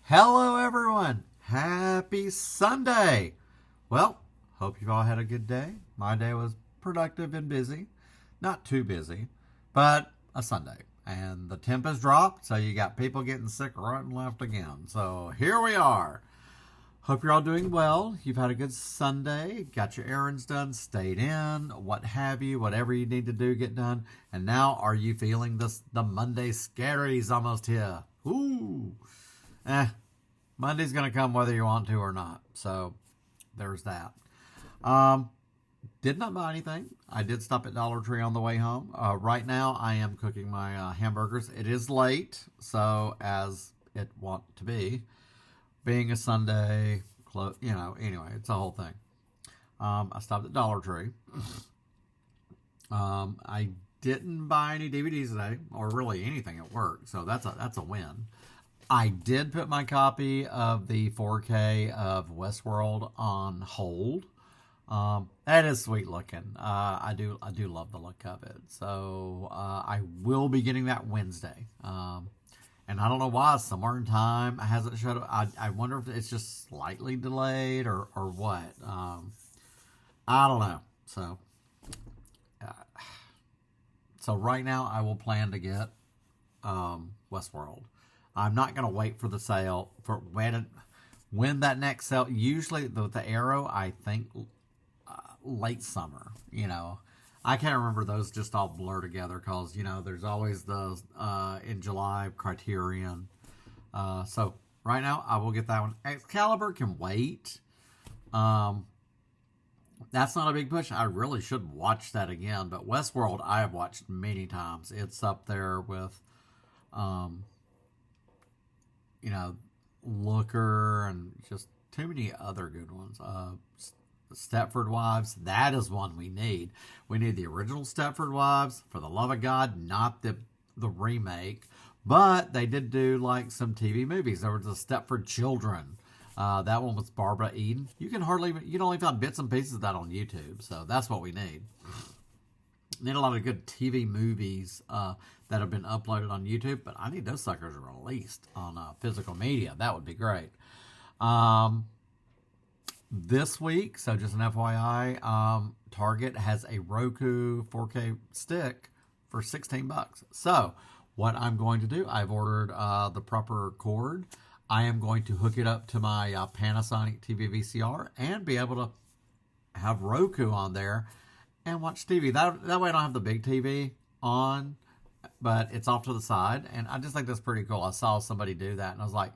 Hello, everyone. Happy Sunday. Well, hope you've all had a good day. My day was productive and busy. Not too busy, but a Sunday. And the temp has dropped, so you got people getting sick right and left again. So here we are. Hope you're all doing well. You've had a good Sunday, got your errands done, stayed in, what have you, whatever you need to do, get done. And now, are you feeling this? The Monday scaries almost here. Ooh. Monday's going to come whether you want to or not. So there's that. Did not buy anything. I did stop at Dollar Tree on the way home. Right now, I am cooking my hamburgers. It is late, so as it want to be. Being a Sunday, anyway, it's a whole thing. I stopped at Dollar Tree. I didn't buy any DVDs today, or really anything at work, so that's a win. I did put my copy of the 4K of Westworld on hold. That is sweet looking. I do love the look of it. So I will be getting that Wednesday. And I don't know why somewhere in time it hasn't showed up. I wonder if it's just slightly delayed or what. I don't know. So right now I will plan to get Westworld. I'm not going to wait for the sale for when that next sale. Usually the Arrow, I think late summer. I can't remember, those just all blur together because there's always the in July Criterion. So right now I will get that one. Excalibur can wait. That's not a big push. I really should watch that again. But Westworld I have watched many times. It's up there with Looker and just too many other good ones. Stepford Wives, that is one we need. We need the original Stepford Wives, for the love of God, not the remake. But they did do like some TV movies. There was the Stepford Children. That one was Barbara Eden. You can only find bits and pieces of that on YouTube. So that's what we need. Need a lot of good TV movies that have been uploaded on YouTube, but I need those suckers released on physical media. That would be great. This week, so just an FYI, Target has a Roku 4K stick for $16. So what I'm going to do, I've ordered the proper cord. I am going to hook it up to my Panasonic TV VCR and be able to have Roku on there and watch TV. That way I don't have the big TV on, but it's off to the side. And I just think that's pretty cool. I saw somebody do that, and I was like,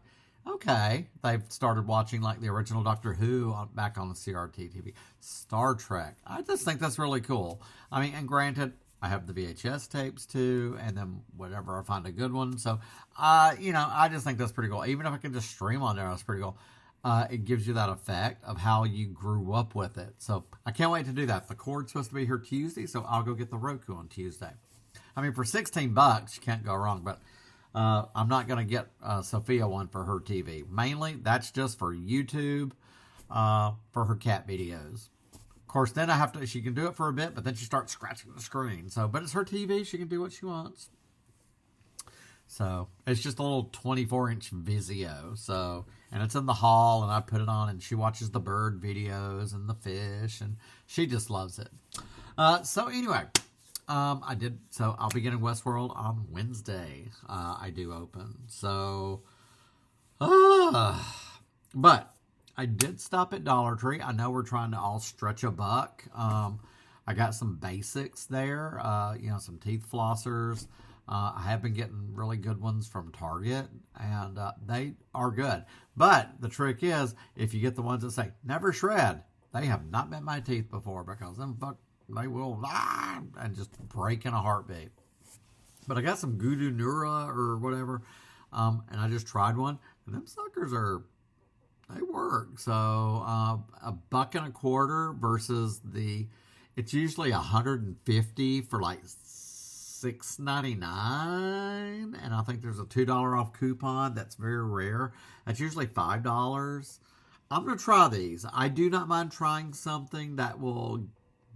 okay. They've started watching like the original Doctor Who back on the CRT TV. Star Trek. I just think that's really cool. I mean, and granted, I have the VHS tapes too, and then whatever I find a good one. So, I just think that's pretty cool. Even if I can just stream on there, that's pretty cool. It gives you that effect of how you grew up with it. So I can't wait to do that. The cord's supposed to be here Tuesday, so I'll go get the Roku on Tuesday. I mean, for $16, you can't go wrong, but I'm not going to get Sophia one for her TV. Mainly, that's just for YouTube, for her cat videos. Of course, then she can do it for a bit, but then she starts scratching the screen. So, but it's her TV. She can do what she wants. So, it's just a little 24-inch Vizio. So, and it's in the hall, and I put it on, and she watches the bird videos and the fish, and she just loves it. So, anyway, so I'll be getting Westworld on Wednesday. I do open. So, but I did stop at Dollar Tree. I know we're trying to all stretch a buck. I got some basics there, some teeth flossers. I have been getting really good ones from Target, and they are good. But the trick is, if you get the ones that say, never shred, they have not met my teeth before, because they will and just break in a heartbeat. But I got some Gudu Nura or whatever, and I just tried one, and them suckers they work. So $1.25 versus it's usually $150 for like $6.99, and I think there's a $2 off coupon. That's very rare. That's usually $5. I'm going to try these. I do not mind trying something that will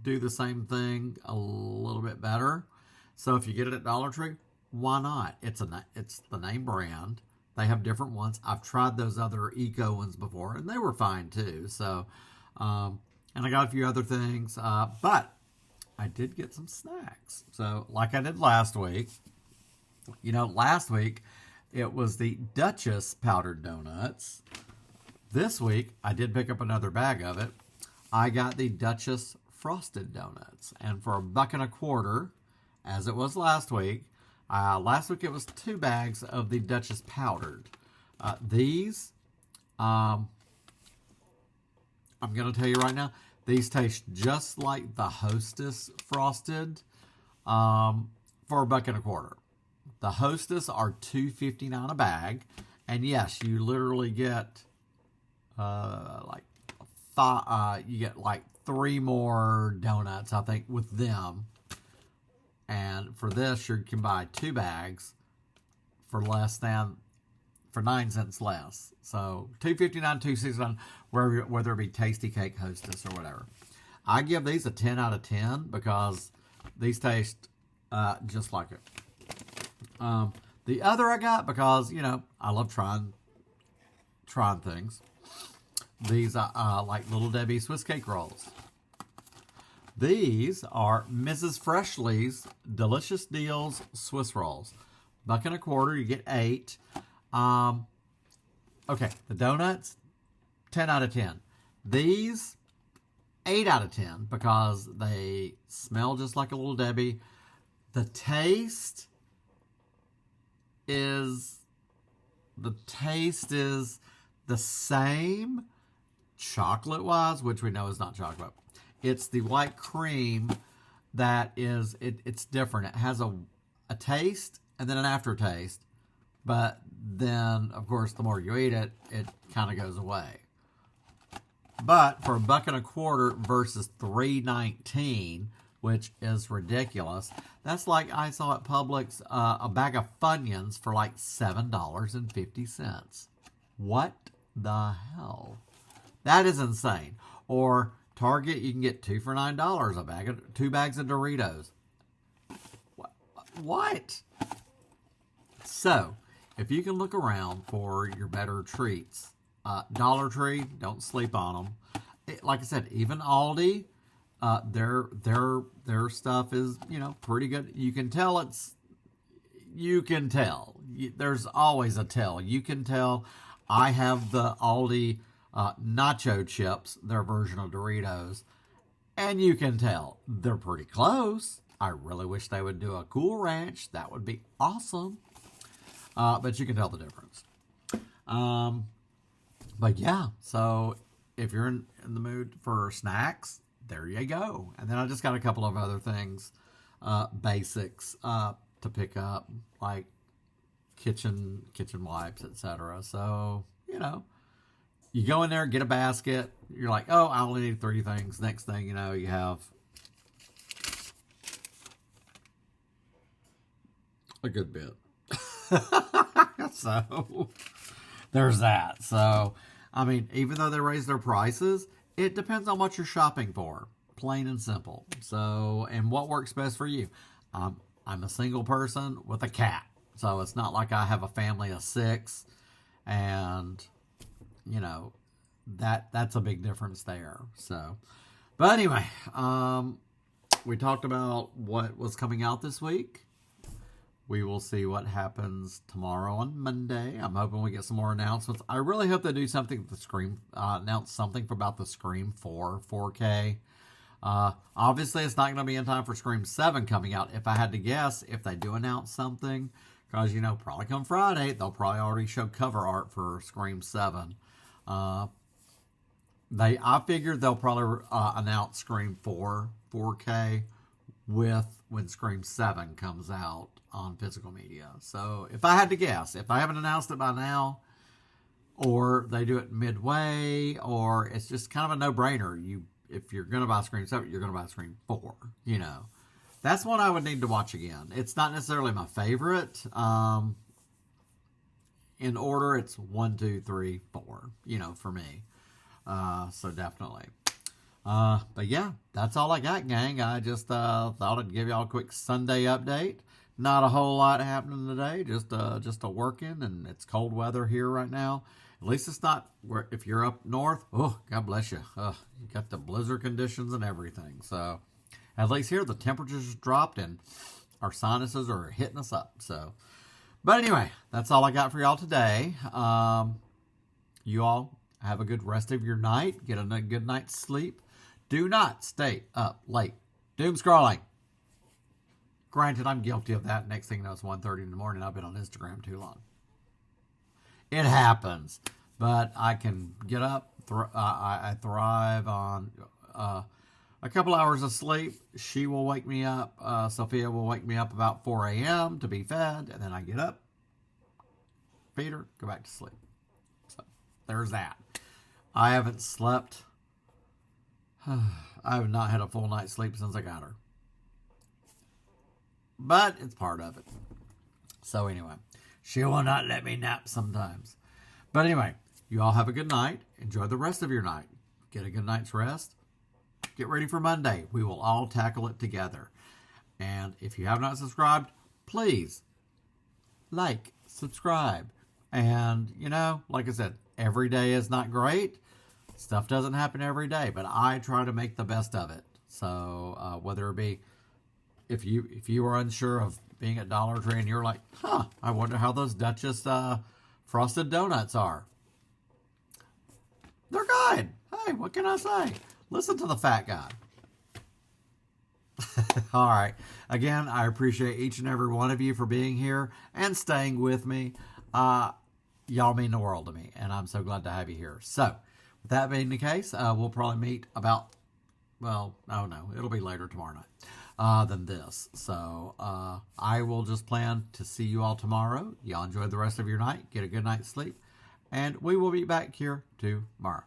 do the same thing a little bit better. So if you get it at Dollar Tree, why not? It's the name brand. They have different ones. I've tried those other eco ones before, and they were fine too. So, and I got a few other things, but I did get some snacks. So, like I did last week, last week it was the Duchess powdered donuts. This week, I did pick up another bag of it. I got the Duchess frosted donuts. And for $1.25, as it was last week it was 2 bags of the Duchess powdered. These, I'm going to tell you right now, these taste just like the Hostess frosted for $1.25. The Hostess are $2.59 a bag. And yes, you literally get you get like 3 more donuts, I think, with them. And for this, you can buy 2 bags for 9 cents less. So $2.59, $2.69, whether it be Tasty Cake, Hostess, or whatever. I give these a 10 out of 10 because these taste just like it. The other I got because I love trying things. These are like Little Debbie Swiss cake rolls. These are Mrs. Freshly's Delicious Deals Swiss rolls. $1.25, you get 8. Okay, the donuts, 10 out of 10. These, 8 out of 10 because they smell just like a Little Debbie. The taste is the same chocolate-wise, which we know is not chocolate. It's the white cream that is, it's different. It has a taste and then an aftertaste. But then, of course, the more you eat it, it kind of goes away. But for $1.25 versus $3.19, which is ridiculous, that's like I saw at Publix a bag of Funyuns for like $7.50. What the hell? That is insane. Or Target, you can get 2 for $9, 2 bags of Doritos. What? So, if you can look around for your better treats, Dollar Tree, don't sleep on them. Like I said, even Aldi, their stuff is pretty good. You can tell. There's always a tell. You can tell. I have the Aldi nacho chips, their version of Doritos, and you can tell they're pretty close. I really wish they would do a Cool Ranch. That would be awesome. But you can tell the difference. But yeah, so if you're in the mood for snacks, there you go. And then I just got a couple of other things, basics to pick up, like kitchen wipes, etc. So, you go in there, get a basket. You're like, oh, I only need 3 things. Next thing you know, you have a good bit. So, there's that. So, I mean, even though they raise their prices, it depends on what you're shopping for. Plain and simple. So, and what works best for you. I'm a single person with a cat. So, it's not like I have a family of 6. And, that's a big difference there. So, but anyway, we talked about what was coming out this week. We will see what happens tomorrow on Monday. I'm hoping we get some more announcements. I really hope they do something with the Scream, announce something about the Scream 4 4K. Obviously, it's not going to be in time for Scream 7 coming out. If I had to guess, if they do announce something, because, probably come Friday, they'll probably already show cover art for Scream 7. I figured they'll probably announce Scream 4 4K when Scream 7 comes out on physical media. So if I had to guess, if I haven't announced it by now, or they do it midway, or it's just kind of a no-brainer. If you're going to buy Scream 7, you're going to buy Scream 4, That's one I would need to watch again. It's not necessarily my favorite. In order, it's 1, 2, 3, 4, for me. So definitely. But yeah, that's all I got, gang. I just thought I'd give y'all a quick Sunday update. Not a whole lot happening today. Just a working, and it's cold weather here right now. At least it's not where if you're up north. Oh, God bless you. You got the blizzard conditions and everything. So at least here the temperatures dropped and our sinuses are hitting us up. So, but anyway, that's all I got for y'all today. You all have a good rest of your night. Get a good night's sleep. Do not stay up late doom scrolling. Granted, I'm guilty of that. Next thing you know, it's 1:30 in the morning. I've been on Instagram too long. It happens. But I can get up. I thrive on a couple hours of sleep. She will wake me up. Sophia will wake me up about 4 a.m. to be fed. And then I get up, feed her, go back to sleep. So there's that. I haven't slept. I have not had a full night's sleep since I got her. But it's part of it. So anyway, she will not let me nap sometimes. But anyway, you all have a good night. Enjoy the rest of your night. Get a good night's rest. Get ready for Monday. We will all tackle it together. And if you have not subscribed, please like, subscribe. And, like I said, every day is not great. Stuff doesn't happen every day, but I try to make the best of it. So whether it be if you are unsure of being at Dollar Tree and you're like, I wonder how those Duchess frosted donuts are. They're good. Hey, what can I say? Listen to the fat guy. All right. Again, I appreciate each and every one of you for being here and staying with me. Y'all mean the world to me, and I'm so glad to have you here. So, with that being the case, we'll probably meet about, it'll be later tomorrow night than this. So, I will just plan to see you all tomorrow. Y'all enjoy the rest of your night. Get a good night's sleep. And we will be back here tomorrow.